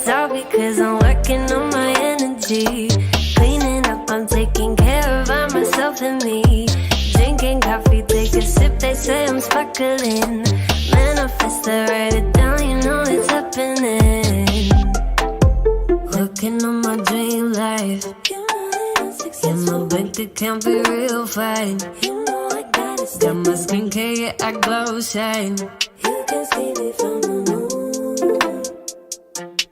it's all because I'm working on my energy. Cleaning up, I'm taking care of myself and me. Drinking coffee, take a sip, they say I'm sparkling. Manifest, I write it down, you know it's happening. Looking on my dream life. Yeah, my bank account be real fine. Got my skincare, yeah, I glow shine. You can see me from the moon.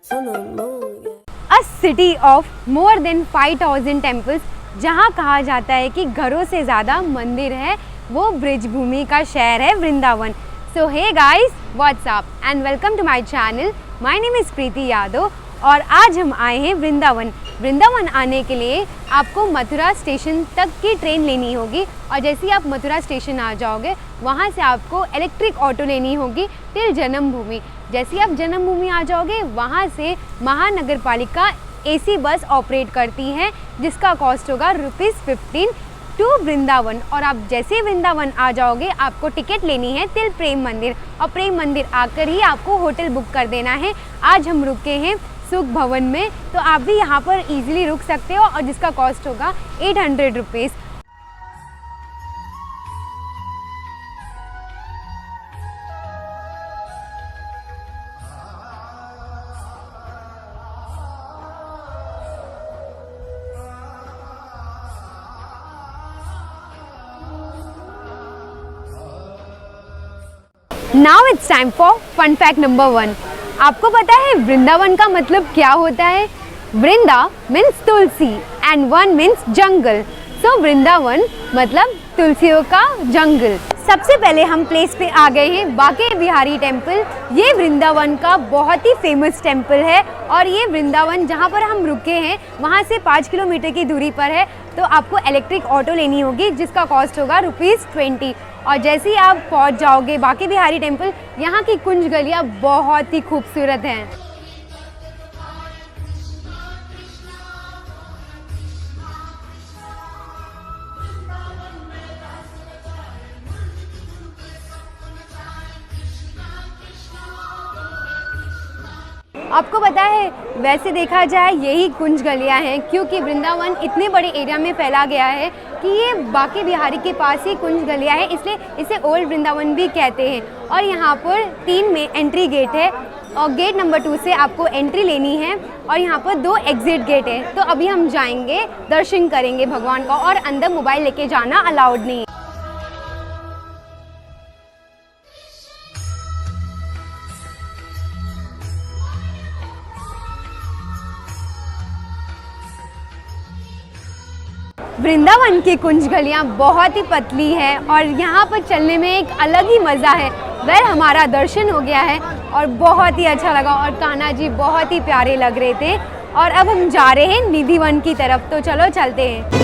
From the moon, yeah. A city of more than 5,000 temples, जहाँ कहा जाता है कि घरों से ज़्यादा मंदिर है, वो ब्रिजभूमि का शहर है Vrindavan. So hey guys, what's up and welcome to my channel. My name is Preeti Yadav और आज हम आए हैं वृंदावन। वृंदावन आने के लिए आपको मथुरा स्टेशन तक की ट्रेन लेनी होगी और जैसे ही आप मथुरा स्टेशन आ जाओगे वहाँ से आपको इलेक्ट्रिक ऑटो लेनी होगी टिल जन्मभूमि। जैसे ही आप जन्मभूमि आ जाओगे वहाँ से महानगर पालिका AC बस ऑपरेट करती है जिसका कॉस्ट होगा ₹15 टू वृंदावन। और आप जैसे वृंदावन आ जाओगे आपको टिकट लेनी है टिल प्रेम मंदिर और प्रेम मंदिर आकर ही आपको होटल बुक कर देना है। आज हम रुके हैं सुख भवन में, तो आप भी यहाँ पर इजीली रुक सकते हो और जिसका कॉस्ट होगा ₹800। Now it's time for fun fact number 1। आपको पता है वृंदावन का मतलब क्या होता है? Vrinda means tulsi and van means jungle. So Vrindavan मतलब तुलसियों का जंगल। सबसे पहले हम प्लेस पे आ गए हैं बांके बिहारी टेम्पल। ये वृंदावन का बहुत ही फेमस टेम्पल है और ये वृंदावन जहाँ पर हम रुके हैं वहाँ से 5 किलोमीटर की दूरी पर है। तो आपको इलेक्ट्रिक ऑटो लेनी होगी जिसका कॉस्ट होगा ₹20। और जैसे ही आप पहुंच जाओगे बांके बिहारी टेम्पल, यहाँ की कुंज गलियाँ बहुत ही खूबसूरत हैं। आपको पता है वैसे देखा जाए यही कुंज गलियाँ हैं क्योंकि वृंदावन इतने बड़े एरिया में फैला गया है कि ये बांके बिहारी के पास ही कुंज गलियाँ है, इसलिए इसे ओल्ड वृंदावन भी कहते हैं। और यहाँ पर 3 में एंट्री गेट है और गेट नंबर 2 से आपको एंट्री लेनी है और यहाँ पर 2 एग्जिट गेट है। तो अभी हम जाएंगे, दर्शन करेंगे भगवान का और अंदर मोबाइल लेके जाना अलाउड नहीं है। वृंदावन की कुंज गलियाँ बहुत ही पतली है और यहाँ पर चलने में एक अलग ही मज़ा है। वह हमारा दर्शन हो गया है और बहुत ही अच्छा लगा और कान्हा जी बहुत ही प्यारे लग रहे थे। और अब हम जा रहे हैं निधिवन की तरफ, तो चलो चलते हैं।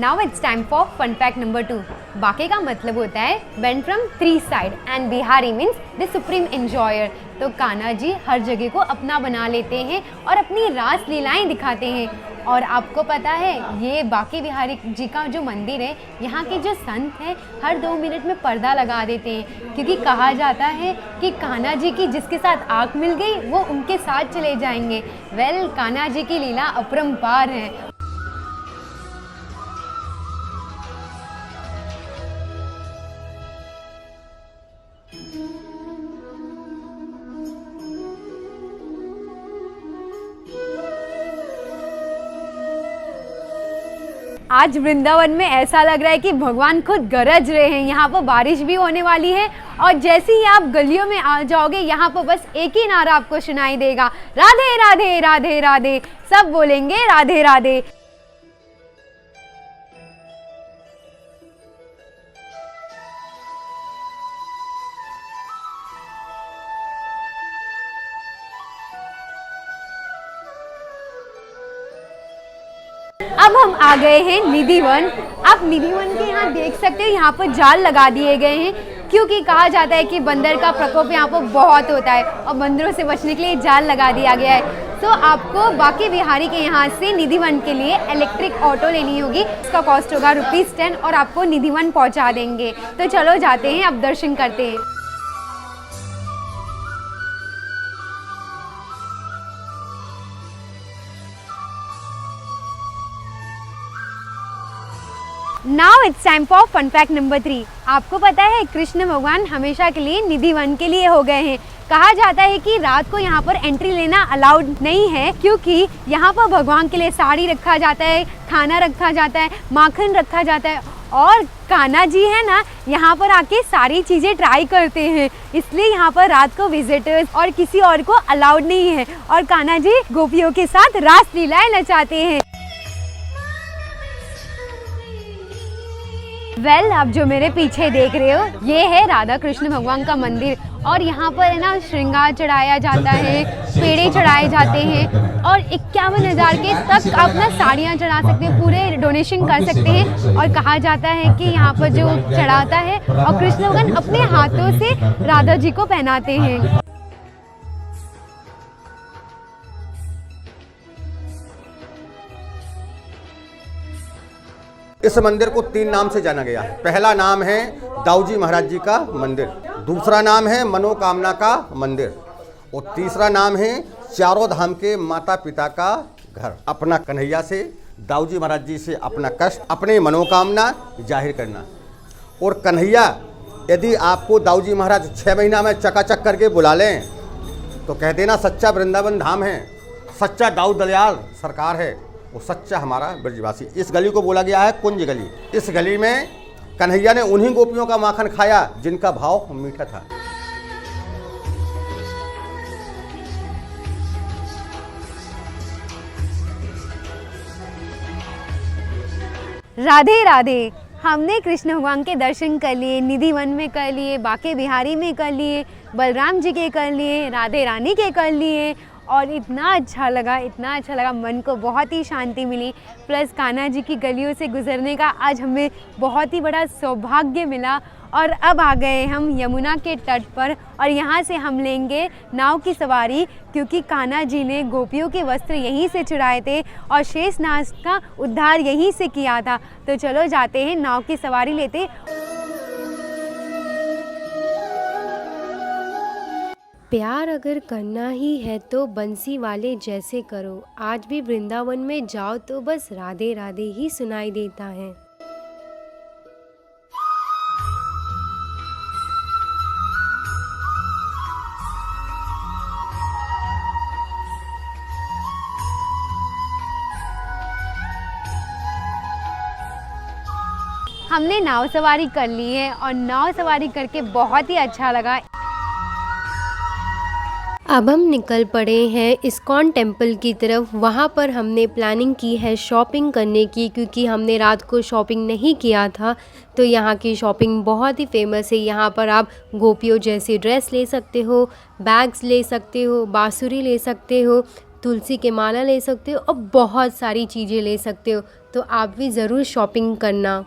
Now it's time for fun fact number 2। बांके का मतलब होता है went from 3 side and Bihari means the supreme enjoyer। तो कान्हा जी हर जगह को अपना बना लेते हैं और अपनी रास लीलाएं दिखाते हैं। और आपको पता है ये बांके बिहारी जी का जो मंदिर है, यहाँ के जो संत हैं हर 2 मिनट में पर्दा लगा देते हैं क्योंकि कहा जाता है कि कान्हा जी की जिसके साथ आँख मिल गई वो उनके साथ चले जाएंगे। वेल, कान्हा जी की लीला अपरंपार है। आज वृंदावन में ऐसा लग रहा है कि भगवान खुद गरज रहे हैं। यहाँ पर बारिश भी होने वाली है और जैसे ही आप गलियों में आ जाओगे यहाँ पर बस एक ही नारा आपको सुनाई देगा, राधे राधे राधे राधे। सब बोलेंगे राधे राधे। अब हम आ गए हैं निधिवन। आप निधिवन के यहाँ देख सकते हो, यहाँ पर जाल लगा दिए गए हैं क्योंकि कहा जाता है कि बंदर का प्रकोप यहाँ पर बहुत होता है और बंदरों से बचने के लिए जाल लगा दिया गया है। तो आपको बाकी बिहारी के यहाँ से निधिवन के लिए इलेक्ट्रिक ऑटो लेनी होगी। इसका कॉस्ट होगा ₹10 और आपको निधिवन पहुँचा देंगे। तो चलो जाते हैं, अब दर्शन करते हैं। Now it's time for fun fact number 3। आपको पता है कृष्ण भगवान हमेशा के लिए निधिवन के लिए हो गए हैं। कहा जाता है कि रात को यहाँ पर एंट्री लेना अलाउड नहीं है, क्योंकि यहाँ पर भगवान के लिए साड़ी रखा जाता है, खाना रखा जाता है, माखन रखा जाता है, और कान्हा जी है ना यहाँ पर आके सारी चीज़ें ट्राई करते हैं। इसलिए यहाँ पर रात को विजिटर्स और किसी और को अलाउड नहीं है। और कान्हा जी गोपियों के साथ रास लीलाएं नचाते हैं। आप जो मेरे पीछे देख रहे हो ये है राधा कृष्ण भगवान का मंदिर, और यहाँ पर है ना श्रृंगार चढ़ाया जाता है, पेड़े चढ़ाए जाते हैं, और 51,000 के तक आप ना साड़ियाँ चढ़ा सकते हैं, पूरे डोनेशन कर सकते हैं। और कहा जाता है कि यहाँ पर जो चढ़ाता है और कृष्ण भगवान अपने हाथों से राधा जी को पहनाते हैं। इस मंदिर को 3 नाम से जाना गया है। पहला नाम है दाऊजी महाराज जी का मंदिर, दूसरा नाम है मनोकामना का मंदिर, और तीसरा नाम है चारों धाम के माता पिता का घर। अपना कन्हैया से, दाऊजी महाराज जी से अपना कष्ट, अपनी मनोकामना जाहिर करना। और कन्हैया यदि आपको दाऊजी महाराज 6 महीना में चकाचक करके बुला लें तो कह देना सच्चा वृंदावन धाम है, सच्चा दाऊद दयाल सरकार है, वो सच्चा हमारा ब्रजवासी। इस गली को बोला गया है कुंज गली। इस गली में कन्हैया ने उन्हीं गोपियों का माखन खाया जिनका भाव मीठा था। राधे राधे। हमने कृष्ण भगवान के दर्शन कर लिए, निधिवन में कर लिए, बाके बिहारी में कर लिए, बलराम जी के कर लिए, राधे रानी के कर लिए, और इतना अच्छा लगा, मन को बहुत ही शांति मिली। प्लस कान्हा जी की गलियों से गुजरने का आज हमें बहुत ही बड़ा सौभाग्य मिला। और अब आ गए हम यमुना के तट पर, और यहाँ से हम लेंगे नाव की सवारी, क्योंकि कान्हा जी ने गोपियों के वस्त्र यहीं से चुराए थे और शेषनाग का उद्धार यहीं से किया था। तो चलो जाते हैं, नाव की सवारी लेते। प्यार अगर करना ही है तो बंसी वाले जैसे करो। आज भी वृंदावन में जाओ तो बस राधे राधे ही सुनाई देता है। हमने नाव सवारी कर ली है, और नाव सवारी करके बहुत ही अच्छा लगा। अब हम निकल पड़े हैं इस्कॉन टेम्पल की तरफ। वहाँ पर हमने प्लानिंग की है शॉपिंग करने की, क्योंकि हमने रात को शॉपिंग नहीं किया था। तो यहाँ की शॉपिंग बहुत ही फेमस है। यहाँ पर आप गोपियों जैसी ड्रेस ले सकते हो, बैग्स ले सकते हो, बांसुरी ले सकते हो, तुलसी के माला ले सकते हो, और बहुत सारी चीज़ें ले सकते हो। तो आप भी ज़रूर शॉपिंग करना।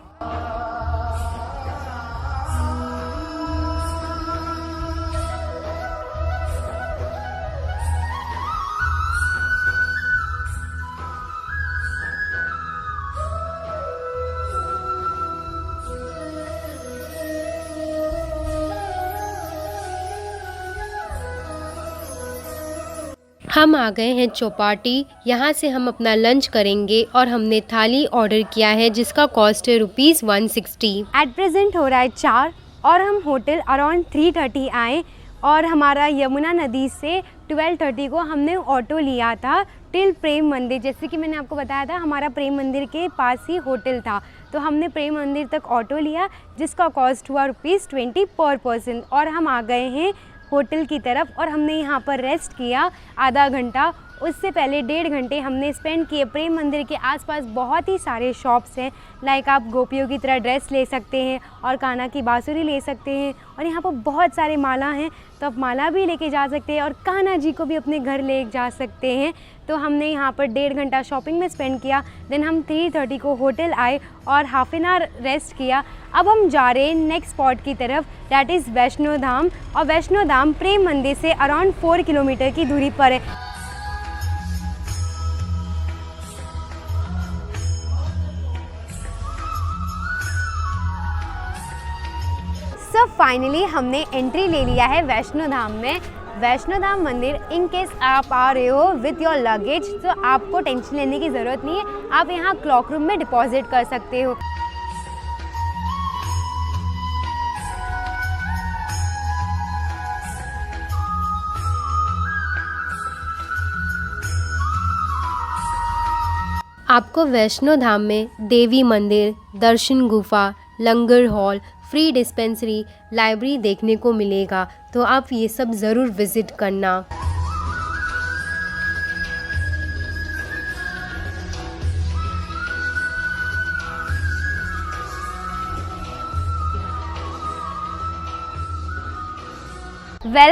हम आ गए हैं चौपाटी। यहाँ से हम अपना लंच करेंगे, और हमने थाली ऑर्डर किया है जिसका कॉस्ट है ₹160। एट प्रेजेंट हो रहा है 4, और हम होटल अराउंड 3:30 आए, और हमारा यमुना नदी से 12:30 को हमने ऑटो लिया था टिल प्रेम मंदिर। जैसे कि मैंने आपको बताया था, हमारा प्रेम मंदिर के पास ही होटल था, तो हमने प्रेम मंदिर तक ऑटो लिया जिसका कॉस्ट हुआ ₹20 पर पर्सन। और हम आ गए हैं होटल की तरफ, और हमने यहाँ पर रेस्ट किया आधा घंटा। उससे पहले 1.5 घंटे हमने स्पेंड किए। प्रेम मंदिर के आसपास बहुत ही सारे शॉप्स हैं, लाइक आप गोपियों की तरह ड्रेस ले सकते हैं और कान्हा की बांसुरी ले सकते हैं, और यहाँ पर बहुत सारे माला हैं, तो आप माला भी लेके जा सकते हैं और कान्हा जी को भी अपने घर ले जा सकते हैं। तो हमने यहाँ पर 1.5 घंटा शॉपिंग में स्पेंड किया। देन हम 3:30 को होटल आए और हाफ एन आवर रेस्ट किया। अब हम जा रहे हैं नेक्स्ट स्पॉट की तरफ, दैट इज़ वैष्णो धाम। और वैष्णो धाम प्रेम मंदिर से अराउंड 4 किलोमीटर की दूरी पर है। फाइनली हमने एंट्री ले लिया है वैष्णो धाम में। वैष्णो धाम मंदिर, इन केस आप आ रहे हो विथ योर लगेज तो आपको टेंशन लेने की ज़रूरत नहीं है, आप यहाँ क्लॉक रूम में डिपॉजिट कर सकते हो। आपको वैष्णो धाम में देवी मंदिर, दर्शन गुफा, लंगर हॉल, फ्री डिस्पेंसरी, लाइब्रेरी देखने को मिलेगा, तो आप ये सब ज़रूर विज़िट करना।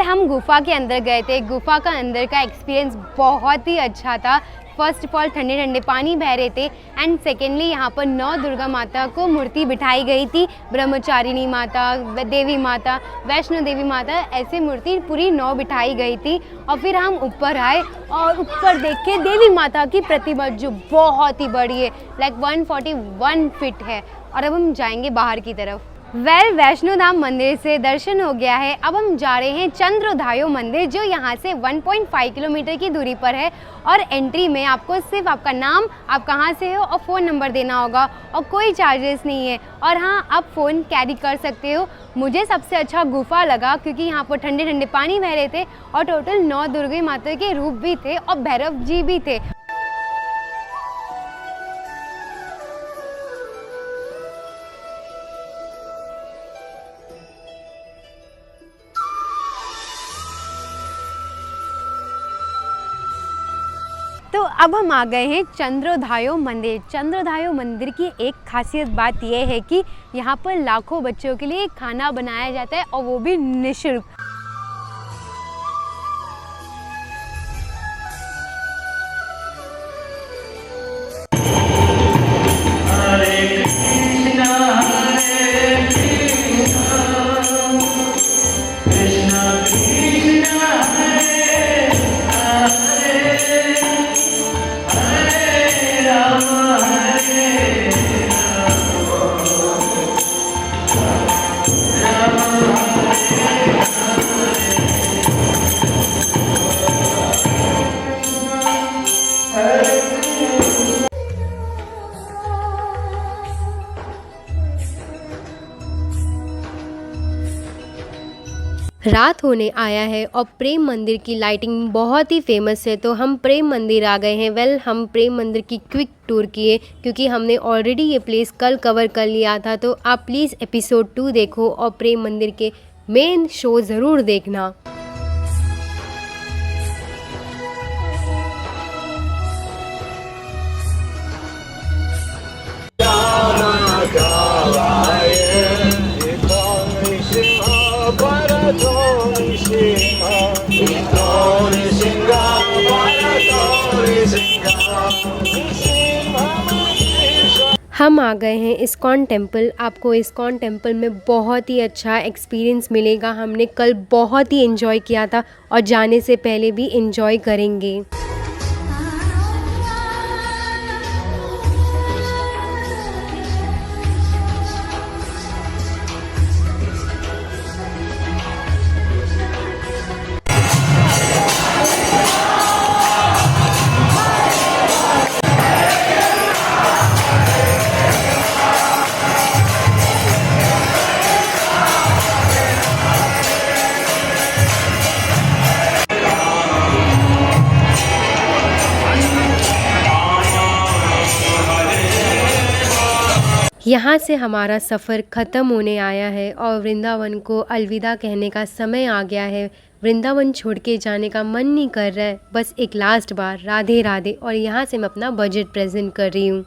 हम गुफा के अंदर गए थे। गुफा का अंदर का एक्सपीरियंस बहुत ही अच्छा था। फर्स्ट ऑफ ऑल ठंडे ठंडे पानी बह रहे थे एंड सेकेंडली यहाँ पर 9 दुर्गा माता को मूर्ति बिठाई गई थी। ब्रह्मचारिणी माता, देवी माता, वैष्णो देवी माता, ऐसे मूर्ति पूरी 9 बिठाई गई थी। और फिर हम ऊपर आए और ऊपर देख के देवी माता की प्रतिमा जो बहुत ही बड़ी है, लाइक 141 फीट है। और अब हम जाएंगे बाहर की तरफ। वैष्णो धाम मंदिर से दर्शन हो गया है। अब हम जा रहे हैं चंद्रोधायो मंदिर, जो यहाँ से 1.5 किलोमीटर की दूरी पर है। और एंट्री में आपको सिर्फ आपका नाम, आप कहाँ से हो और फ़ोन नंबर देना होगा और कोई चार्जेस नहीं है। और हाँ, आप फ़ोन कैरी कर सकते हो। मुझे सबसे अच्छा गुफा लगा क्योंकि यहाँ पर ठंडे ठंडे पानी बह रहे थे और टोटल 9 दुर्गा माता के रूप भी थे और भैरव जी भी थे। तो अब हम आ गए हैं चंद्रोधायो मंदिर। चंद्रोधायो मंदिर की एक खासियत बात यह है कि यहाँ पर लाखों बच्चों के लिए खाना बनाया जाता है और वो भी निःशुल्क। रात होने आया है और प्रेम मंदिर की लाइटिंग बहुत ही फेमस है, तो हम प्रेम मंदिर आ गए हैं। हम प्रेम मंदिर की क्विक टूर किए क्योंकि हमने ऑलरेडी ये प्लेस कल कवर कर लिया था। तो आप प्लीज़ एपिसोड 2 देखो और प्रेम मंदिर के मेन शो ज़रूर देखना। हम आ गए हैं इस्कॉन टेम्पल। आपको इस्कॉन टेम्पल में बहुत ही अच्छा एक्सपीरियंस मिलेगा। हमने कल बहुत ही एंजॉय किया था और जाने से पहले भी एंजॉय करेंगे। यहाँ से हमारा सफ़र ख़त्म होने आया है और वृंदावन को अलविदा कहने का समय आ गया है। वृंदावन छोड़ के जाने का मन नहीं कर रहा है, बस एक लास्ट बार राधे राधे। और यहाँ से मैं अपना बजट प्रेजेंट कर रही हूँ।